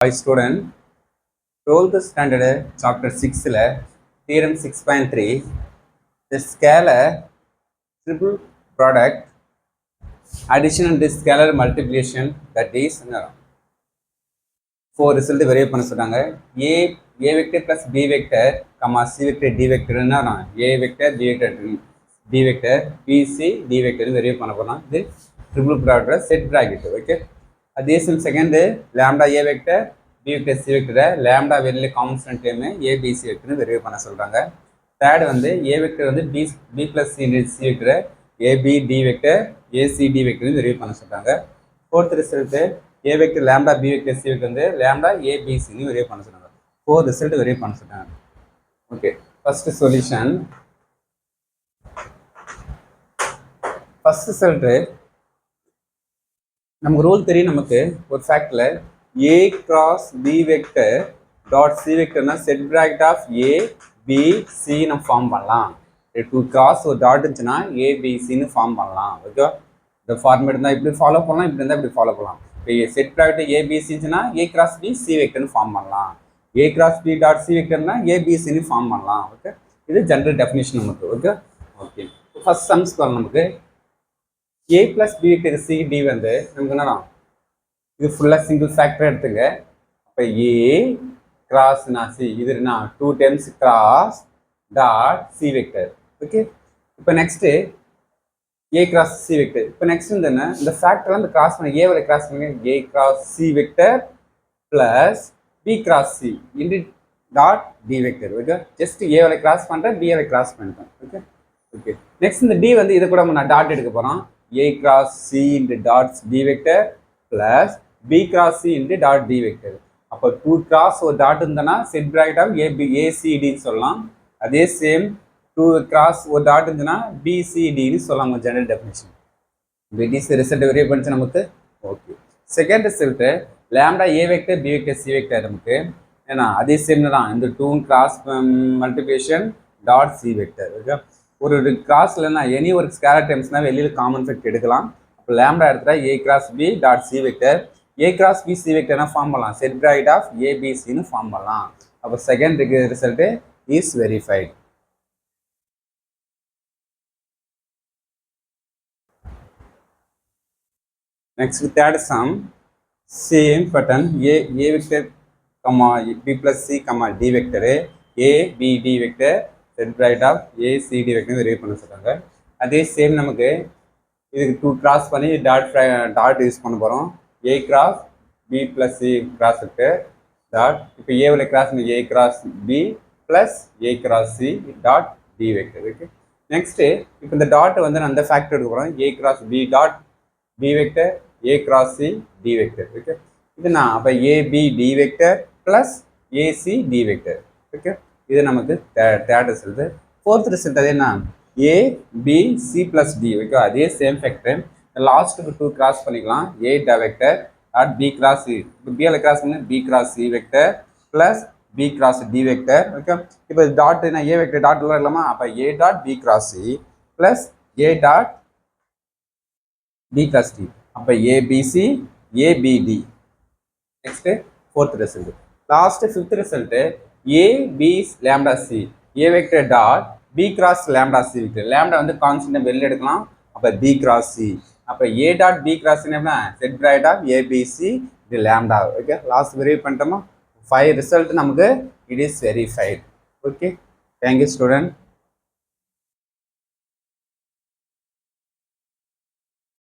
Hi student, 12th standard chapter 6 theorem 6.3 the scalar triple product addition and the scalar multiplication that is 4 result vary பண்ண சொல்றாங்க a vector plus b vector comma c vector d vector னா a vector b vector d vector b c d vector vary பண்ண போறோம் இது triple product set bracket okay அதே same second lambda a vector b vector c vector lambda வெளியில constant term a b c vector vary பண்ண சொல்றாங்க third வந்து a vector வந்து b plus c c vector a b d vector a c d vector vary பண்ண சொல்றாங்க fourth result a vector lambda b vector c vector வந்து lambda a b c னு vary பண்ண சொல்றாங்க four result vary பண்ண சொல்றாங்க okay first solution first result நமக்கு rule தெரியும் நமக்கு ஒரு ஃபேக்ட்ல a cross b vector dot c vector னா set bracket of a b c னு ஃபார்ம் பண்ணலாம் டூ கிராஸ் ஒரு டாட் இருந்துச்சுன்னா a b c னு ஃபார்ம் பண்ணலாம் ஓகே இந்த ஃபார்மேட் இருந்தால் இப்படி ஃபாலோ பண்ணலாம் இப்படி இருந்தால் இப்படி ஃபாலோ பண்ணலாம் இப்போ set bracket a b c இருந்துச்சுன்னா a cross b c vectorனு ஃபார்ம் பண்ணலாம் a cross b dot c vectorனா a b c னு ஃபார்ம் பண்ணலாம் ஓகே இது ஜெனரல் டெஃபினிஷன் நமக்கு ஓகே ஓகே ஃபர்ஸ்ட் சம்ஸ் வரலாம் நமக்கு a plus b vector c d வந்து நமக்கு என்னன்னா இது ஃபுல்லாக சிங்கிள் ஃபேக்டர் எடுத்துங்க அப்போ a கிராஸ் சி இது என்ன 2 times cross dot c vector okay இப்போ next a cross c vector இப்போ நெக்ஸ்ட் என்ன இந்த ஃபேக்டர்லாம் இந்த கிராஸ் பண்ணி ஏவில் கிராஸ் பண்ணுங்க a cross c vector plus b cross c into dot d vector okay just ஏவில் கிராஸ் பண்ணுறேன் b கிராஸ் பண்ணிட்டேன் ஓகே ஓகே நெக்ஸ்ட் இந்த d வந்து இதை கூட நான் டாட் எடுக்க போகிறோம் a cross c into dot d vector plus b cross c into dot d vector அப்போ 2 cross ஒரு டாட் இருந்தனா செட் பிராக்கெட் ஆஃப் ACD சொல்லலாம் அதே சேம் 2 cross ஒரு டாட் இருந்தனா BCD னு சொல்லலாம் general definition BDC result very பண்ணிச்சு நமக்கு okay second result lambda a vector b vector c vector நமக்கு ஏன்னா அதே சேம் தான் இந்த 2 cross multiplication dot c vector okay ஒரு கிராஸ்லன்னா எனி ஒரு ஸ்கேலர் டைம்ஸ்னா வெளியில் காமன் ஃபேக்ட் எடுக்கலாம் அப்போ லேம்டா எடுத்துட்டா a cross b dot c vector a cross b c வெக்டர்னா ஃபார்ம் பண்ணலாம் செட் பிராக்கெட் ஆஃப் abcன்னு ஃபார்ம் பண்ணலாம் அப்போ second result is verified next third sum same pattern a vector comma b plus c comma d vector a b d vector set bracket of ACD vector verify பண்ண சொல்றாங்க அதே same நமக்கு இதுக்கு 2 cross பண்ணி dot use பண்ண போகிறோம் a cross b plus c cross vector dot இப்போ ஏவில் cross a cross b plus a cross c dot d vector okay next இப்போ இந்த டாட் வந்து நான் அந்த ஃபேக்டர் எடுக்க போகிறோம் a cross b dot b vector a cross c d vector okay இது நான் அப்போ ab d vector plus ac d vector okay இது நமக்கு தேர்ட் ரிசல்ட் ஃபோர்த் ரிசல்ட் அது என்ன a b c plus d okay அதே சேம் ஃபேக்டர் லாஸ்ட்டுக்கு 2 கிராஸ் பண்ணிக்கலாம் a vector dot b cross c இப்போ b கிராஸ் பண்ணி b cross c vector plus b cross d vector okay இப்போ dot என்ன a vector dot உள்ள இருக்கலாமா அப்போ a dot b cross c plus a dot b cross d அப்போ abc abd next fourth result last fifth result a b lambda c a vector dot b cross lambda c vector lambda வந்து constant வெளில எடுக்கலாம் அப்ப b cross c அப்ப a dot b cross என்ன set bracket of abc இது lambda okay last verify பண்ணிட்டோமா 5 result நமக்கு it is verified okay thank you student